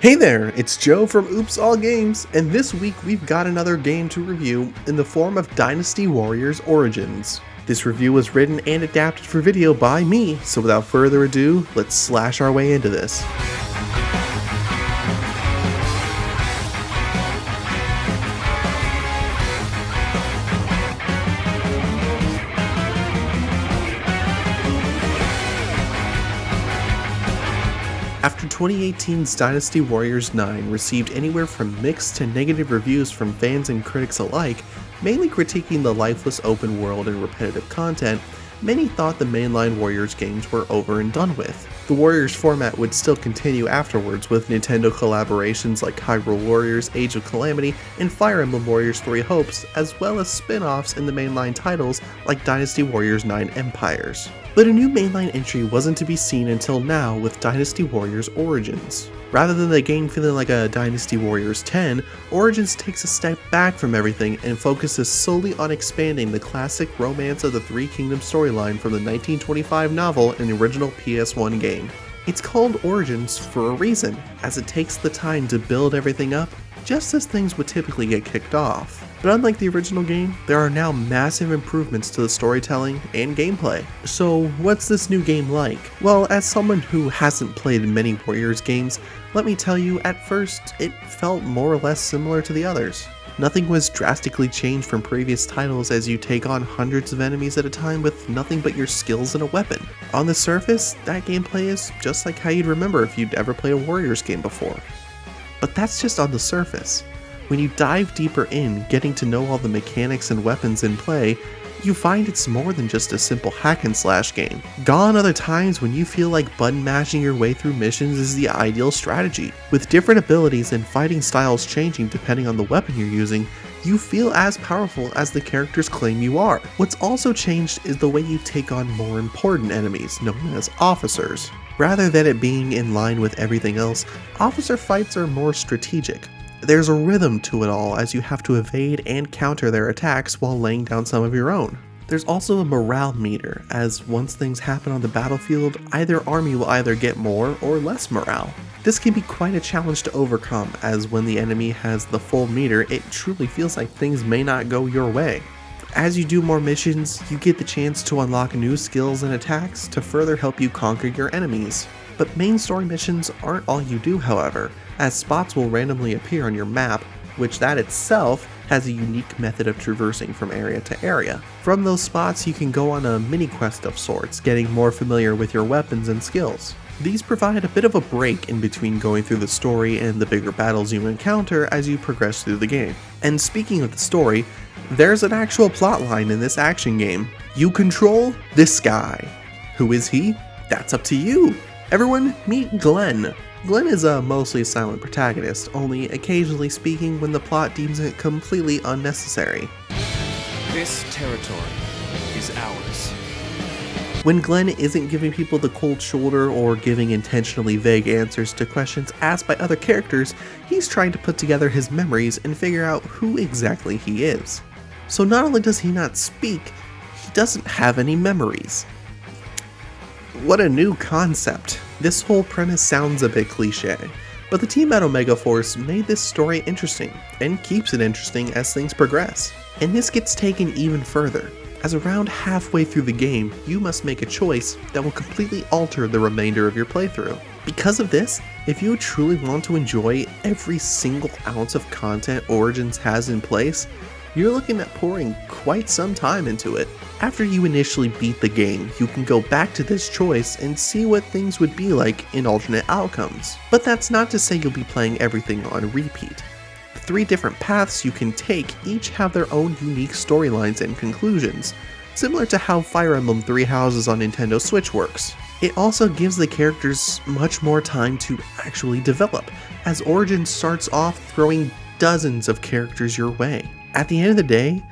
Hey there, it's Joe from Oops All Games, and this week we've got another game to review in the form of Dynasty Warriors Origins. This review was written and adapted for video by me, so without further ado, let's slash our way into this. After 2018's Dynasty Warriors 9 received anywhere from mixed to negative reviews from fans and critics alike, mainly critiquing the lifeless open world and repetitive content, many thought the mainline Warriors games were over and done with. The Warriors format would still continue afterwards with Nintendo collaborations like Hyrule Warriors, Age of Calamity, and Fire Emblem Warriors 3 Hopes, as well as spin-offs in the mainline titles like Dynasty Warriors 9 Empires. But a new mainline entry wasn't to be seen until now with Dynasty Warriors Origins. Rather than the game feeling like a Dynasty Warriors 10, Origins takes a step back from everything and focuses solely on expanding the classic Romance of the Three Kingdoms storyline from the 1925 novel and original PS1 game. It's called Origins for a reason, as it takes the time to build everything up just as things would typically get kicked off. But unlike the original game, there are now massive improvements to the storytelling and gameplay. So what's this new game like? Well, as someone who hasn't played many Warriors games, let me tell you, at first, it felt more or less similar to the others. Nothing was drastically changed from previous titles as you take on hundreds of enemies at a time with nothing but your skills and a weapon. On the surface, that gameplay is just like how you'd remember if you'd ever played a Warriors game before. But that's just on the surface. When you dive deeper in, getting to know all the mechanics and weapons in play, you find it's more than just a simple hack and slash game. Gone are the times when you feel like button mashing your way through missions is the ideal strategy. With different abilities and fighting styles changing depending on the weapon you're using, you feel as powerful as the characters claim you are. What's also changed is the way you take on more important enemies, known as officers. Rather than it being in line with everything else, officer fights are more strategic. There's a rhythm to it all as you have to evade and counter their attacks while laying down some of your own. There's also a morale meter, as once things happen on the battlefield, either army will either get more or less morale. This can be quite a challenge to overcome, as when the enemy has the full meter, it truly feels like things may not go your way. As you do more missions, you get the chance to unlock new skills and attacks to further help you conquer your enemies. But main story missions aren't all you do, however, as spots will randomly appear on your map, which that itself has a unique method of traversing from area to area. From those spots you can go on a mini quest of sorts, getting more familiar with your weapons and skills. These provide a bit of a break in between going through the story and the bigger battles you encounter as you progress through the game. And speaking of the story, there's an actual plotline in this action game. You control this guy. Who is he? That's up to you. Everyone, meet Glenn. Glenn is a mostly silent protagonist, only occasionally speaking when the plot deems it completely unnecessary. This territory is ours. When Glenn isn't giving people the cold shoulder or giving intentionally vague answers to questions asked by other characters, he's trying to put together his memories and figure out who exactly he is. So not only does he not speak, he doesn't have any memories. What a new concept. This whole premise sounds a bit cliché, but the team at Omega Force made this story interesting, and keeps it interesting as things progress. And this gets taken even further, as around halfway through the game, you must make a choice that will completely alter the remainder of your playthrough. Because of this, if you truly want to enjoy every single ounce of content Origins has in place, you're looking at pouring quite some time into it. After you initially beat the game, you can go back to this choice and see what things would be like in alternate outcomes. But that's not to say you'll be playing everything on repeat. The 3 different paths you can take each have their own unique storylines and conclusions, similar to how Fire Emblem Three Houses on Nintendo Switch works. It also gives the characters much more time to actually develop, as Origins starts off throwing dozens of characters your way. At the end of the day,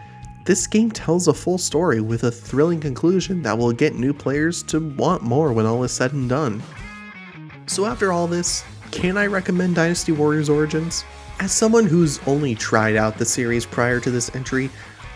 this game tells a full story with a thrilling conclusion that will get new players to want more when all is said and done. So after all this, can I recommend Dynasty Warriors Origins? As someone who's only tried out the series prior to this entry,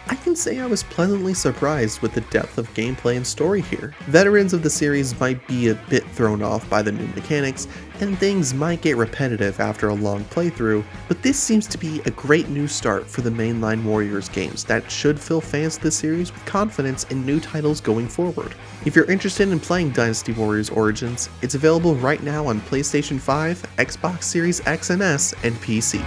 I can say I was pleasantly surprised with the depth of gameplay and story here. Veterans of the series might be a bit thrown off by the new mechanics, and things might get repetitive after a long playthrough, but this seems to be a great new start for the mainline Warriors games that should fill fans of the series with confidence in new titles going forward. If you're interested in playing Dynasty Warriors Origins, it's available right now on PlayStation 5, Xbox Series X and S, and PC.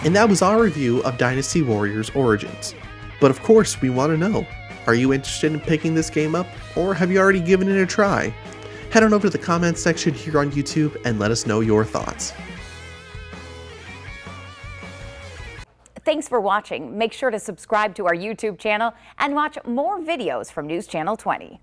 And that was our review of Dynasty Warriors Origins. But of course, we want to know, are you interested in picking this game up, or have you already given it a try? Head on over to the comments section here on YouTube and let us know your thoughts. Thanks for watching. Make sure to subscribe to our YouTube channel and watch more videos from News Channel 20.